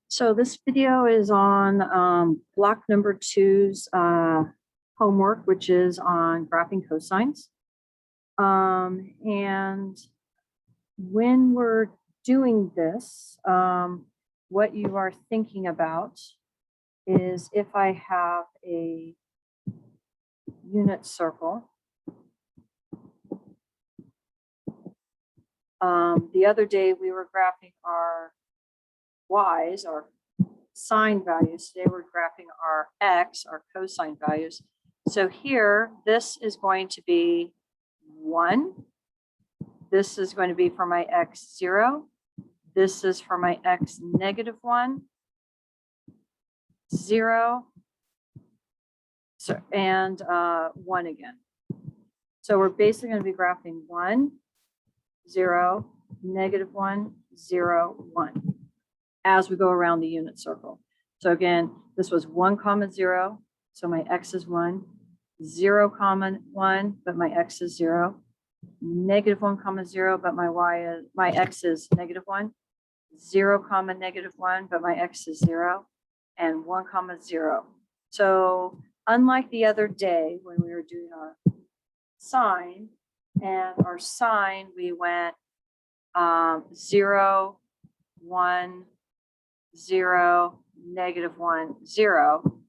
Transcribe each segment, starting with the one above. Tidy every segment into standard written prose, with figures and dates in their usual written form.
So this video is on block number 2's homework, which is on graphing cosines. And when we're doing this, what you are thinking about is if I have a unit circle. The other day we were graphing our y's, our sine values. Today we're graphing our x, our cosine values. So here, this is going to be 1. This is going to be for my x 0. This is for my x -1, 0, so, and 1 again. So we're basically going to be graphing 1, 0, -1, 0, 1 as we go around the unit circle. So again, this was 1, 0, so my x is 1, 0, 1, but my x is 0, -1, 0, but my x is -1, 0, -1, but my x is 0, and 1, 0. So unlike the other day when we were doing our sine, and our sine, we went 0, 1, 0, -1, 0.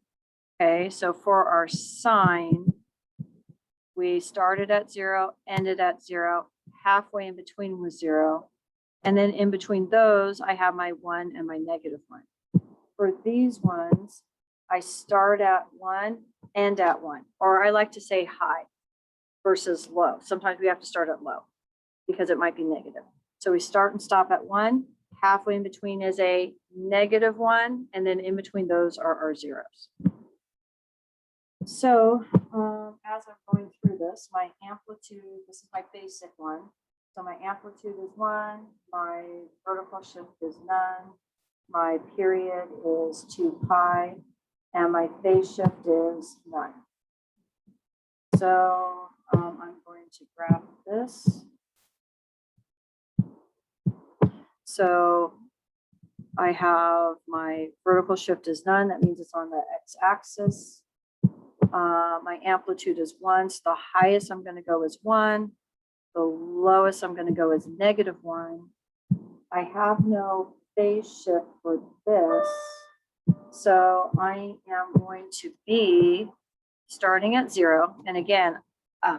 Okay, so for our sine, we started at 0, ended at 0, halfway in between was 0. And then in between those, I have my 1 and my -1. For these ones, I start at 1, end at 1, or I like to say high versus low. Sometimes we have to start at low because it might be negative. So we start and stop at 1. Halfway in between is a -1, and then in between those are our zeros. So as I'm going through this, my amplitude, this is my basic one. So my amplitude is 1, my vertical shift is none, my period is 2 pi, and my phase shift is none. So I'm going to graph this. So I have my vertical shift is none. That means it's on the x-axis. My amplitude is 1. So the highest I'm going to go is 1. The lowest I'm going to go is -1. I have no phase shift for this. So I am going to be starting at 0. And again,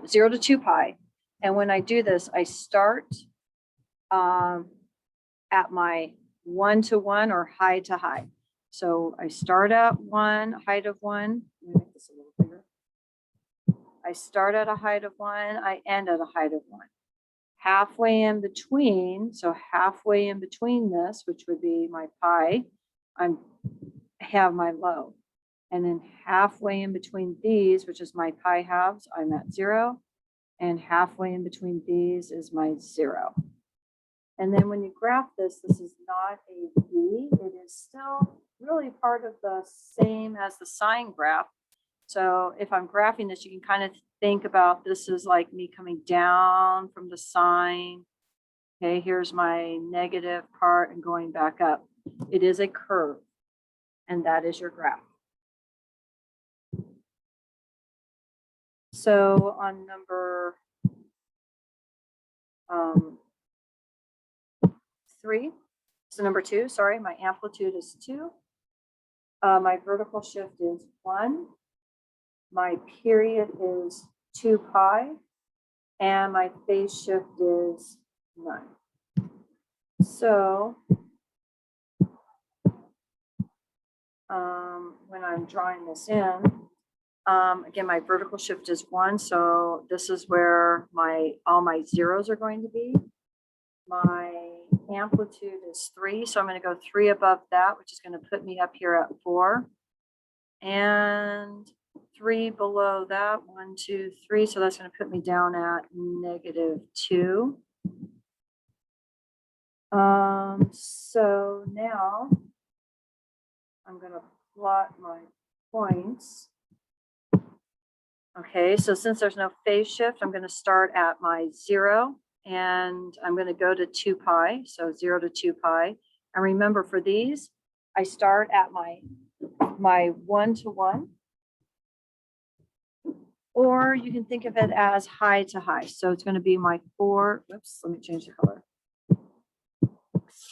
0 to 2 pi. And when I do this, I start at my 1 to 1 or high to high. So I start at 1, height of 1. Let me make this a little bigger. I start at a height of 1, I end at a height of 1. Halfway in between, so halfway in between this, which would be my pi, I have my low. And then halfway in between these, which is my pi halves, I'm at 0. And halfway in between these is my 0. And then when you graph this, this is not a V. It is still really part of the same as the sine graph. So if I'm graphing this, you can kind of think about this as like me coming down from the sine. Okay, here's my negative part and going back up. It is a curve, and that is your graph. So on number 3, so number 2, sorry, my amplitude is 2. My vertical shift is 1. My period is 2 pi, and my phase shift is none. So when I'm drawing this in, again, my vertical shift is 1, so this is where all my zeros are going to be. My amplitude is 3, so I'm going to go 3 above that, which is going to put me up here at 4. And 3 below that, 1, 2, 3, so that's going to put me down at -2. So now I'm going to plot my points. Okay, so since there's no phase shift, I'm going to start at my 0, and I'm going to go to 2 pi, so 0 to 2 pi. And remember, for these, I start at my 1 to 1. Or you can think of it as high to high. So it's going to be my 4. Whoops, let me change the color.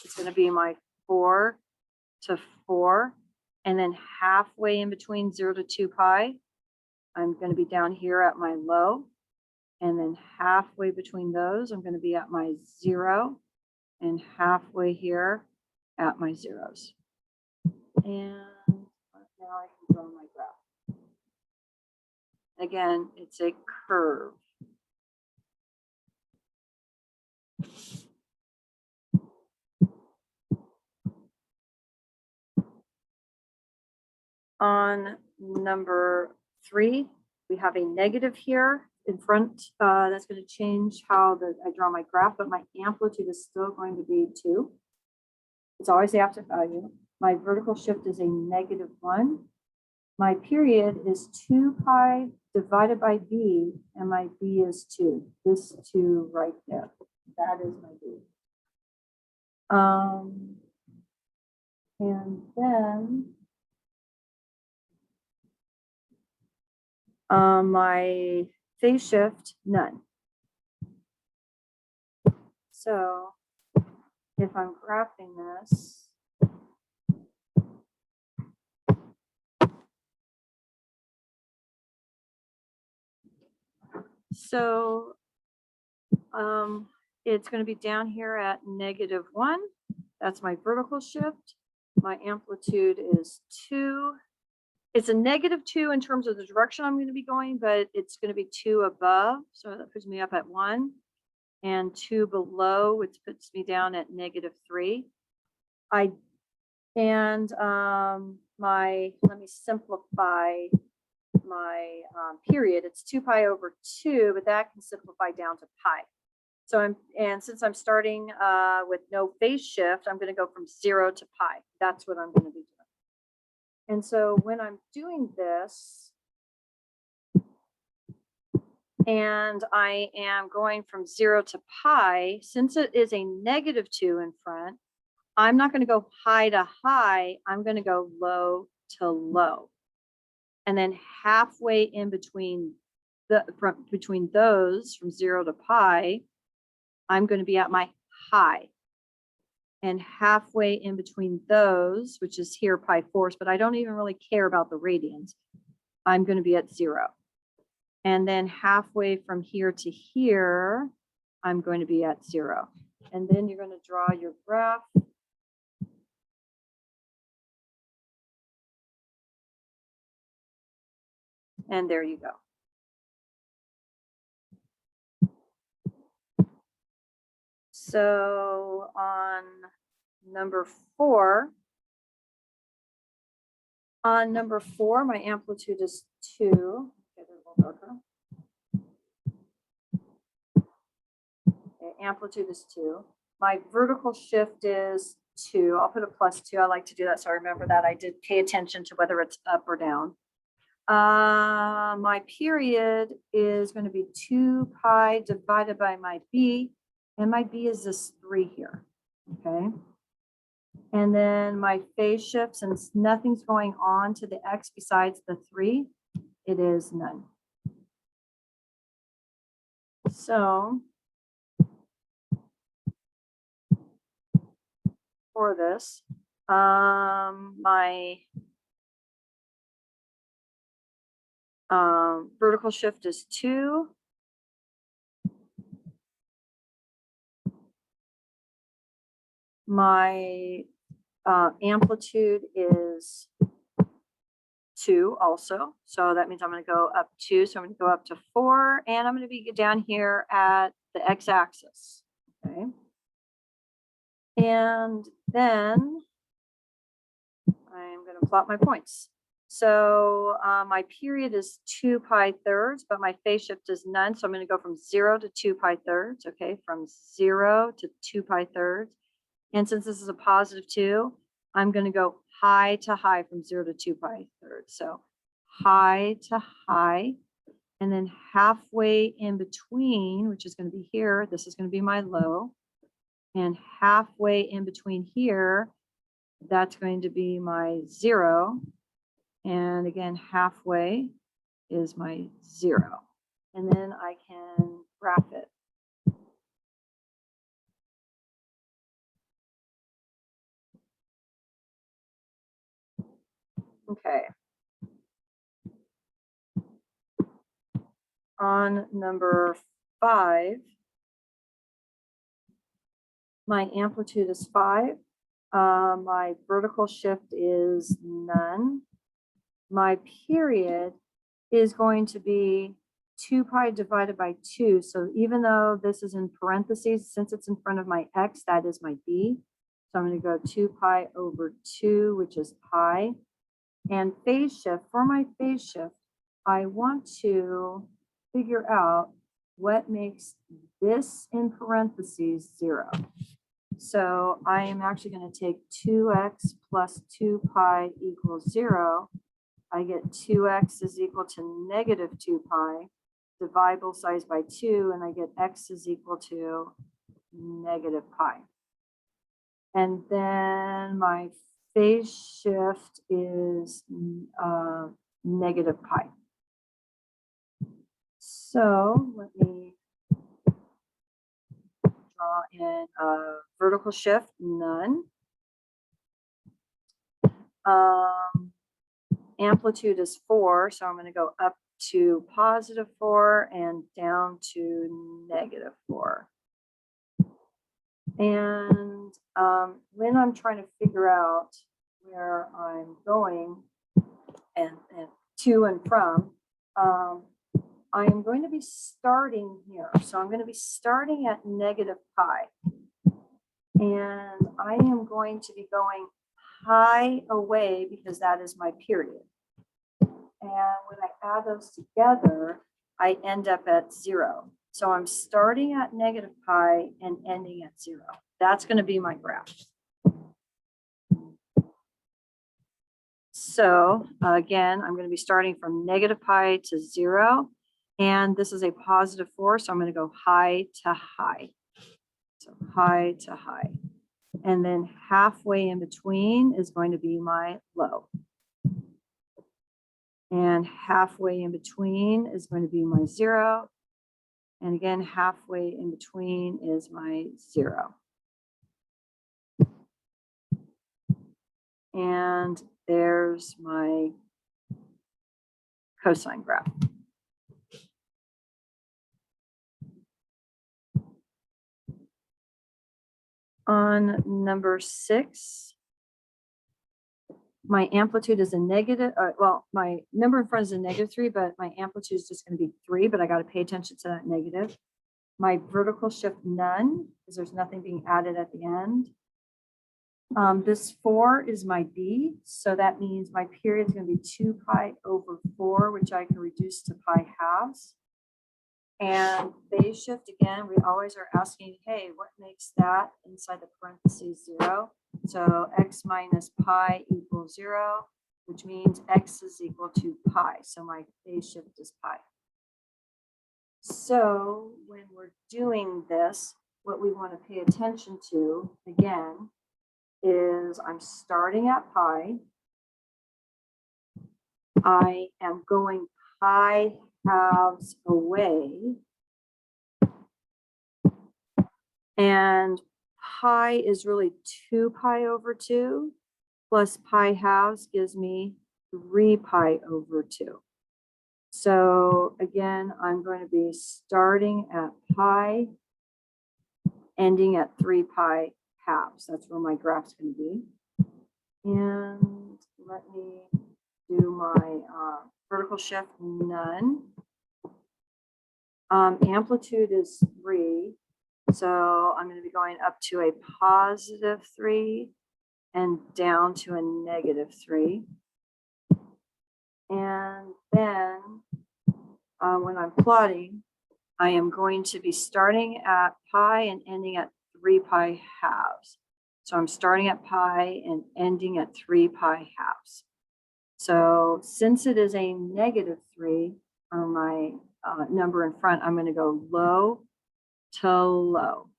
It's going to be my 4 to 4. And then halfway in between 0 to 2 pi, I'm going to be down here at my low. And then halfway between those, I'm going to be at my 0. And halfway here at my zeros. And now I can draw my graph. Again, it's a curve. On number 3, we have a negative here in front. That's going to change how I draw my graph, but my amplitude is still going to be 2. It's always the absolute value. My vertical shift is a -1. My period is 2 pi divided by b, and my b is 2. This 2 right there. That is my b. And then my phase shift, none. So if I'm graphing this, so it's going to be down here at -1. That's my vertical shift. My amplitude is 2. It's a -2 in terms of the direction I'm going to be going, but it's going to be 2 above. So that puts me up at 1, and 2 below, which puts me down at -3. Let me simplify my period. It's 2 pi over 2, but that can simplify down to pi. So since I'm starting with no phase shift, I'm going to go from 0 to pi. That's what I'm going to be doing. And so when I'm doing this, and I am going from 0 to pi, since it is a -2 in front, I'm not going to go high to high. I'm going to go low to low. And then halfway in between those, from 0 to pi, I'm going to be at my high. And halfway in between those, which is here pi fourths, but I don't even really care about the radians, I'm going to be at 0. And then halfway from here to here, I'm going to be at 0. And then you're going to draw your graph. And there you go. So on number 4, my amplitude is 2. Get it a little darker. Okay, amplitude is 2. My vertical shift is 2. I'll put a +2. I like to do that, so I remember that. I did pay attention to whether it's up or down. My period is going to be 2 pi divided by my b, and my b is this 3 here. Okay. And then my phase shift, since nothing's going on to the x besides the 3, it is none. So for this, my vertical shift is 2. My amplitude is 2 also. So that means I'm going to go up 2. So I'm going to go up to 4, and I'm going to be down here at the x-axis. Okay. And then I'm going to plot my points. So my period is 2 pi thirds, but my phase shift is none. So I'm going to go from 0 to 2 pi thirds. Okay, from 0 to 2 pi thirds. And since this is a +2, I'm going to go high to high from 0 to 2 pi thirds. So high to high, and then halfway in between, which is going to be here, this is going to be my low. And halfway in between here, That's going to be my 0. And again, halfway is my 0. And then I can graph it. Okay. On number 5, my amplitude is 5. My vertical shift is none. My period is going to be 2 pi divided by 2. So even though this is in parentheses, since it's in front of my x, that is my b. So I'm going to go 2 pi over 2, which is pi. And phase shift, for my phase shift, I want to figure out what makes this in parentheses 0. So I am actually going to take 2x plus 2 pi equals 0. I get 2x is equal to negative 2 pi. Divide both sides by 2, and I get x is equal to negative pi. And then my phase shift is negative pi. So let me draw in a vertical shift, none. Amplitude is 4, so I'm going to go up to positive 4 and down to negative 4. And when I'm trying to figure out where I'm going and to and from, I am going to be starting here. So I'm going to be starting at negative pi. And I am going to be going pi away because that is my period. And when I add those together, I end up at 0. So I'm starting at negative pi and ending at 0. That's going to be my graph. So again, I'm going to be starting from negative pi to 0. And this is a positive 4, so I'm going to go high to high. So high to high. And then halfway in between is going to be my low. And halfway in between is going to be my 0. And again, halfway in between is my 0. And there's my cosine graph. On number 6, my amplitude is a negative, well, my number in front is a -3, but my amplitude is just going to be 3, but I got to pay attention to that negative. My vertical shift, none, because there's nothing being added at the end. This 4 is my b, so that means my period is going to be 2 pi over 4, which I can reduce to pi halves. And phase shift, again, we always are asking, hey, what makes that inside the parentheses 0? So x minus pi equals 0, which means x is equal to pi. So my phase shift is pi. So when we're doing this, what we want to pay attention to, again, is I'm starting at pi. I am going pi halves away. And pi is really 2 pi over 2 plus pi halves gives me 3 pi over 2. So again, I'm going to be starting at pi, ending at 3 pi halves. That's where my graph's going to be. And let me do my vertical shift, none. Amplitude is 3. So I'm going to be going up to a positive 3 and down to a negative 3. And then when I'm plotting, I am going to be starting at pi and ending at 3 pi halves. So I'm starting at pi and ending at 3 pi halves. So since it is a -3 for my number in front, I'm going to go low to low.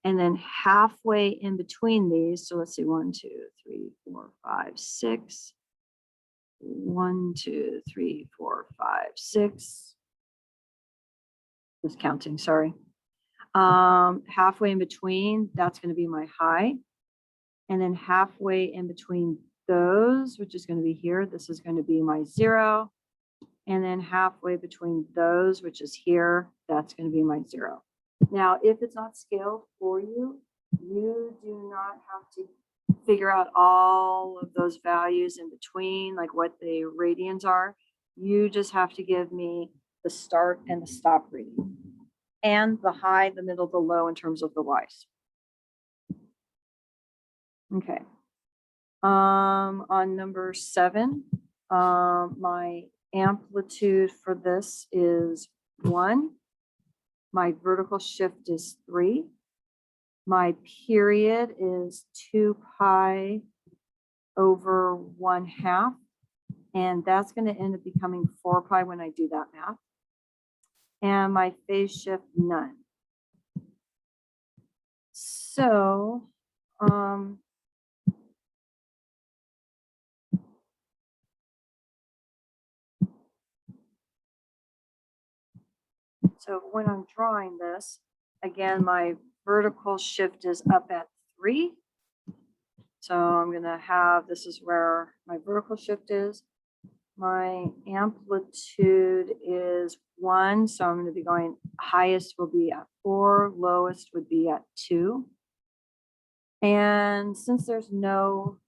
And then halfway in between these, so let's see, 1, 2, 3, 4, 5, 6. 1, 2, 3, 4, 5, 6. Just counting, sorry. Halfway in between, that's going to be my high. And then halfway in between those, which is going to be here, this is going to be my 0. And then halfway between those, which is here, that's going to be my 0. Now, if it's not scaled for you, you do not have to figure out all of those values in between, like what the radians are. You just have to give me the start and the stop reading, and the high, the middle, the low in terms of the Y's. Okay. On number 7, my amplitude for this is 1. My vertical shift is 3. My period is 2 pi over 1/2. And that's going to end up becoming 4 pi when I do that math. And my phase shift, none. So, so when I'm drawing this, again, my vertical shift is up at 3. So I'm going to have, this is where my vertical shift is. My amplitude is 1. So I'm going to be going, highest will be at 4, lowest would be at 2. And since there's no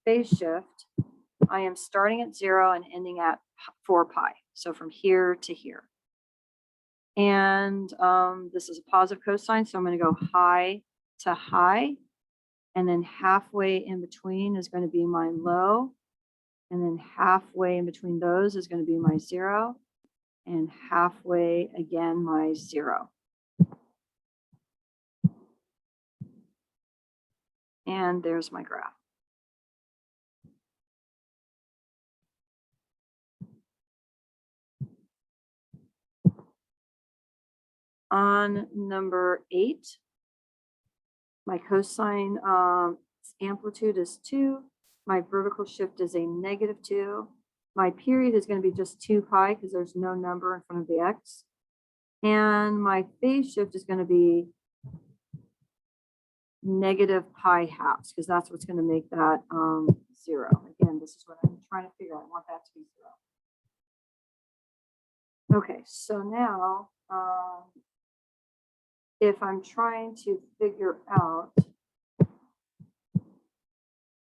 phase shift, I am starting at 0 and ending at 4 pi. So from here to here. And this is a positive cosine, so I'm going to go high to high. And then halfway in between is going to be my low. And then halfway in between those is going to be my 0. And halfway again, my 0. And there's my graph. On number 8, my cosine amplitude is 2. My vertical shift is a -2. My period is going to be just 2 pi because there's no number in front of the x. And my phase shift is going to be -pi/2 because that's what's going to make that 0. Again, this is what I'm trying to figure out. I want that to be 0. Okay, so now if I'm trying to figure out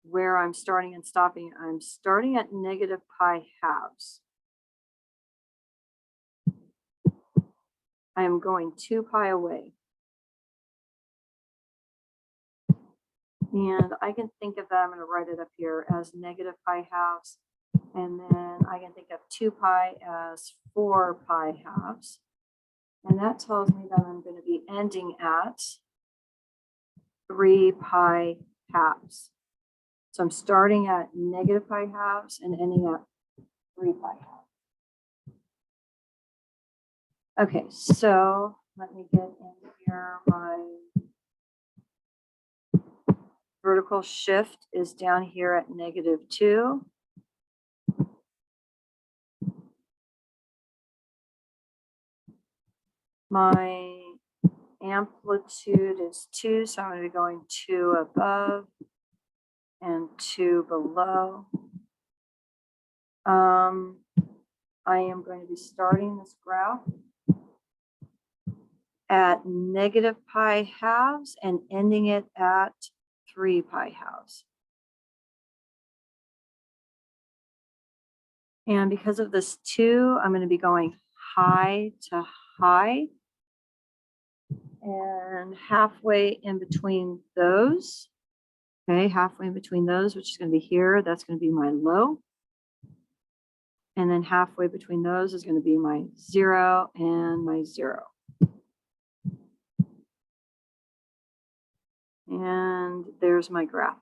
where I'm starting and stopping, I'm starting at -pi/2. I am going 2 pi away. And I can think of that, I'm going to write it up here as -pi/2. And then I can think of 2 pi as 4 pi/2. And that tells me that I'm going to be ending at 3 pi/2. So I'm starting at -pi/2 and ending at 3 pi/2. Okay, so let me get in here. My vertical shift is down here at -2. My amplitude is 2, so I'm going to be going 2 above and 2 below. I am going to be starting this graph at -pi/2 and ending it at 3 pi/2. And because of this 2, I'm going to be going high to high. And halfway in between those, okay, halfway in between those, which is going to be here, that's going to be my low. And then halfway between those is going to be my 0 and my 0. And there's my graph.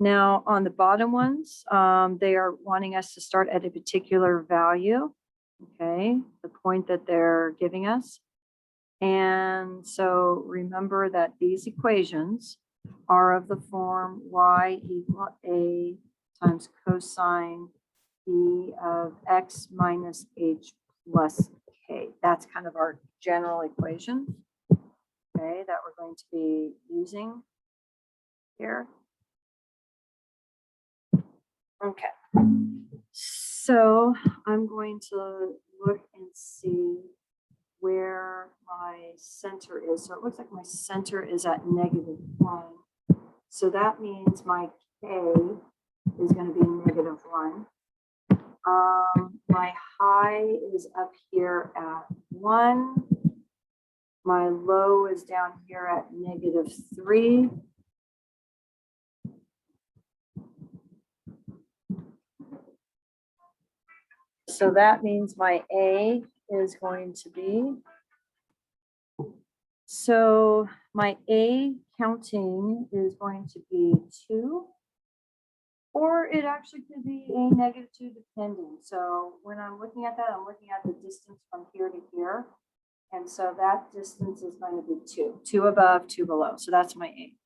Now on the bottom ones, they are wanting us to start at a particular value. okay, the point that they're giving us. And so remember that these equations are of the form y equal a times cosine b of x minus h plus k. That's kind of our general equation, okay, that we're going to be using here. Okay, so I'm going to look and see where my center is. So it looks like my center is at -1. So that means my k is going to be -1. My high is up here at 1. My low is down here at -3. So that means my A is going to be, so my A counting is going to be 2, or it actually could be a -2 depending. So when I'm looking at that, I'm looking at the distance from here to here. And so that distance is going to be 2, 2 above, 2 below. So that's my A.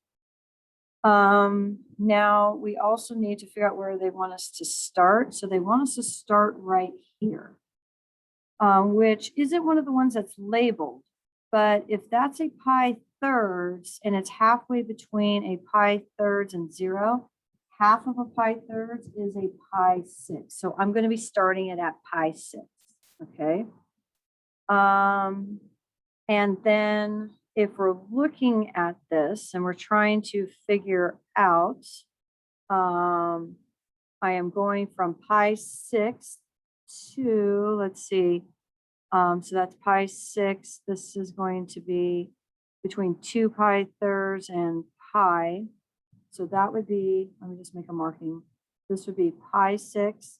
Now we also need to figure out where they want us to start. So they want us to start right here, which isn't one of the ones that's labeled. But if that's a pi thirds and it's halfway between a pi thirds and 0, half of a pi thirds is a pi 6. So I'm going to be starting it at pi 6. Okay. And then if we're looking at this and we're trying to figure out, I am going from pi 6 to, let's see, so that's pi 6. This is going to be between 2 pi thirds and pi. So that would be, let me just make a marking. This would be pi 6.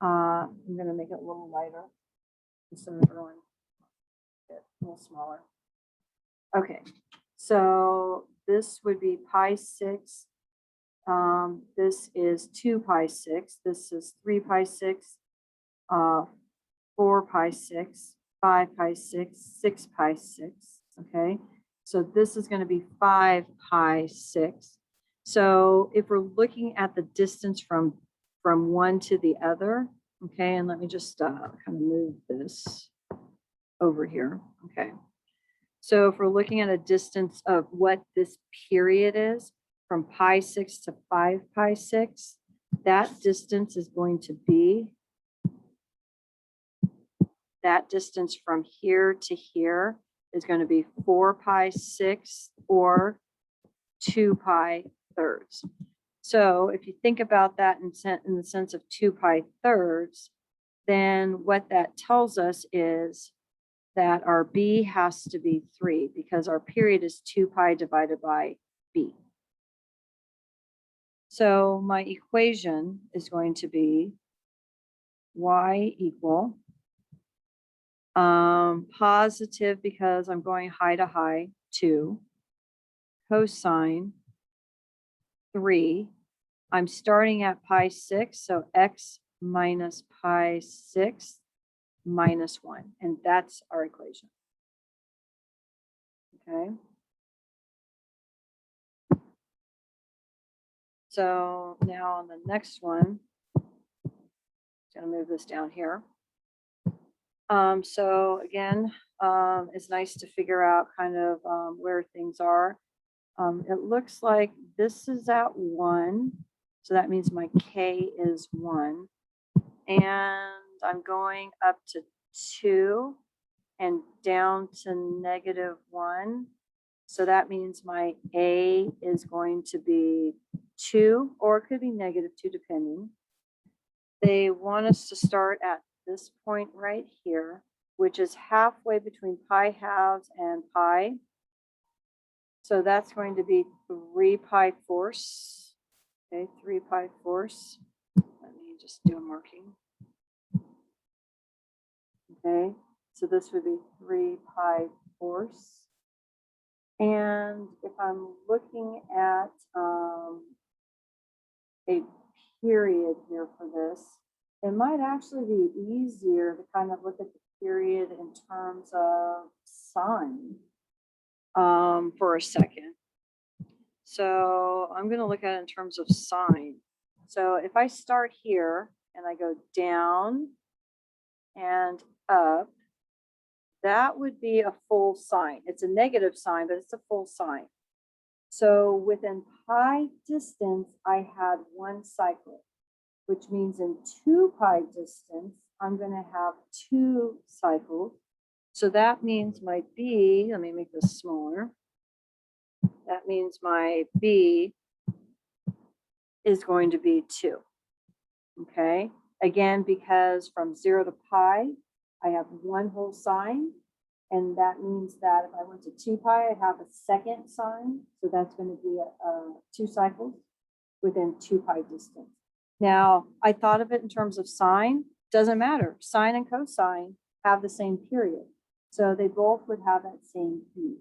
I'm going to make it a little lighter instead of drawing it a little smaller. Okay, so this would be pi 6. This is 2 pi 6. This is 3 pi 6, 4 pi 6, 5 pi 6, 6 pi 6. Okay, so this is going to be 5 pi 6. So if we're looking at the distance from one to the other, okay, and let me just kind of move this over here. Okay. So if we're looking at a distance of what this period is from pi 6 to 5 pi 6, that distance is going to be, that distance from here to here is going to be 4 pi 6 or 2 pi thirds. So if you think about that in the sense of 2 pi thirds, then what that tells us is that our B has to be 3 because our period is 2 pi divided by B. So my equation is going to be y equal positive because I'm going high to high 2, cosine 3. I'm starting at pi 6, so x minus pi 6 minus 1, and that's our equation. Okay. So now on the next one, I'm going to move this down here. So again, it's nice to figure out kind of where things are. It looks like this is at 1. So that means my K is 1. And I'm going up to 2 and down to -1. So that means my A is going to be 2, or it could be -2 depending. They want us to start at this point right here, which is halfway between pi halves and pi. So that's going to be 3 pi fourths. Okay, 3 pi fourths. Let me just do a marking. Okay, so this would be 3 pi fourths. And if I'm looking at a period here for this, it might actually be easier to kind of look at the period in terms of sine for a second. So I'm going to look at it in terms of sine. So if I start here and I go down and up, that would be a full sine. It's a negative sign, but it's a full sine. So within pi distance, I had one cycle, which means in 2 pi distance, I'm going to have 2 cycles. So that means my B, let me make this smaller. That means my B is going to be 2. Okay. Again, because from 0 to pi, I have one whole sine. And that means that if I went to 2 pi, I have a second sine. So that's going to be 2 cycles within 2 pi distance. Now, I thought of it in terms of sine. Doesn't matter. Sine and cosine have the same period. So they both would have that same B.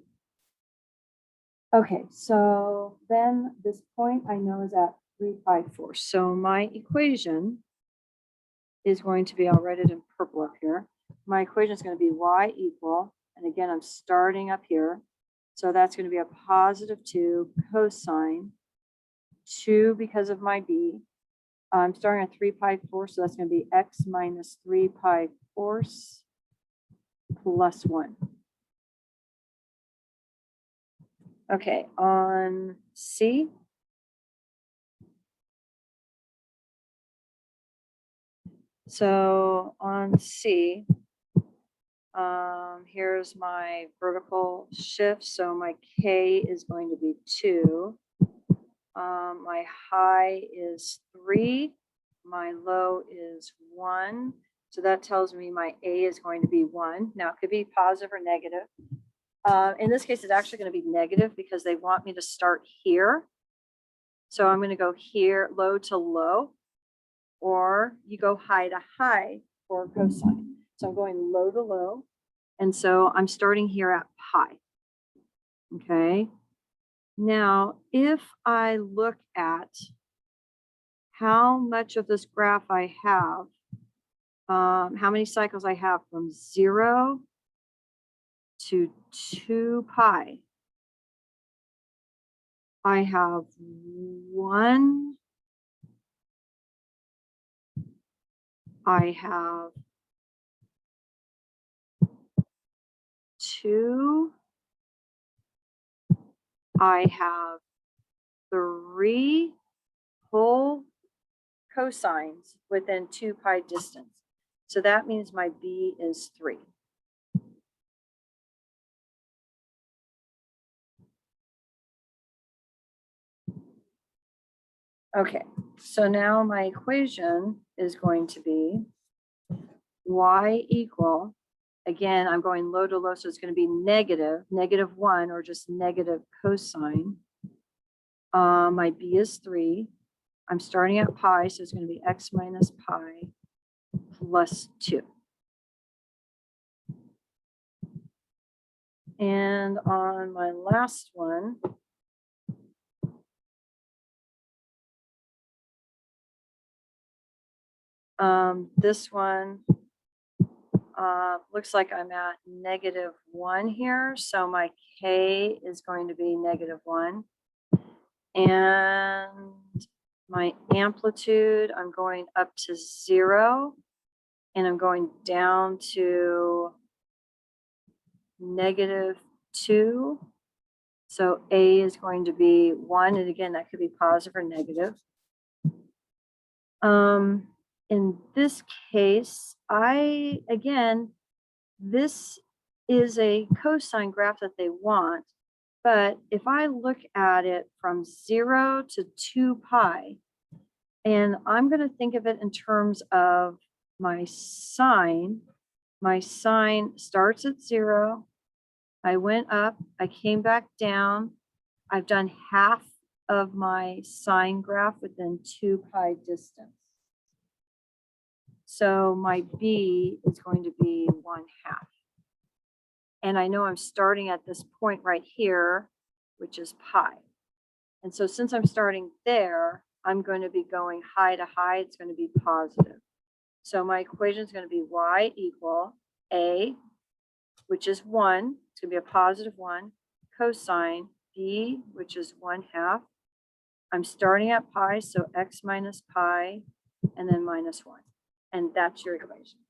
Okay, so then this point I know is at 3 pi 4. So my equation is going to be, I'll write it in purple up here. My equation is going to be y equal, and again, I'm starting up here. So that's going to be a positive 2 cosine 2 because of my b. I'm starting at 3 pi 4, so that's going to be x minus 3 pi fourths plus 1. Okay, on C. So on C, here's my vertical shift. So my K is going to be 2. My high is 3. My low is 1. So that tells me my A is going to be 1. Now it could be positive or negative. In this case, it's actually going to be negative because they want me to start here. So I'm going to go here, low to low, or you go high to high for cosine. So I'm going low to low. And so I'm starting here at pi. Okay. Now, if I look at how much of this graph I have, how many cycles I have from 0 to 2 pi, I have 1, I have 2, I have 3 whole cosines within 2 pi distance. So that means my B is 3. Okay, so now my equation is going to be y equal, again, I'm going low to low, so it's going to be negative 1, or just negative cosine. My B is 3. I'm starting at pi, so it's going to be x minus pi plus 2. And on my last one, this one looks like I'm at -1 here. So my K is going to be -1. And my amplitude, I'm going up to 0. And I'm going down to -2. So A is going to be 1. And again, that could be positive or negative. In this case, this is a cosine graph that they want. But if I look at it from 0 to 2 pi, and I'm going to think of it in terms of my sine starts at 0. I went up, I came back down. I've done half of my sine graph within 2 pi distance. So my B is going to be 1/2. And I know I'm starting at this point right here, which is pi. And so since I'm starting there, I'm going to be going high to high. It's going to be positive. So my equation is going to be y equal a, which is 1. It's going to be a positive 1, cosine b, which is 1/2. I'm starting at pi, so x minus pi, and then minus 1. And that's your equation.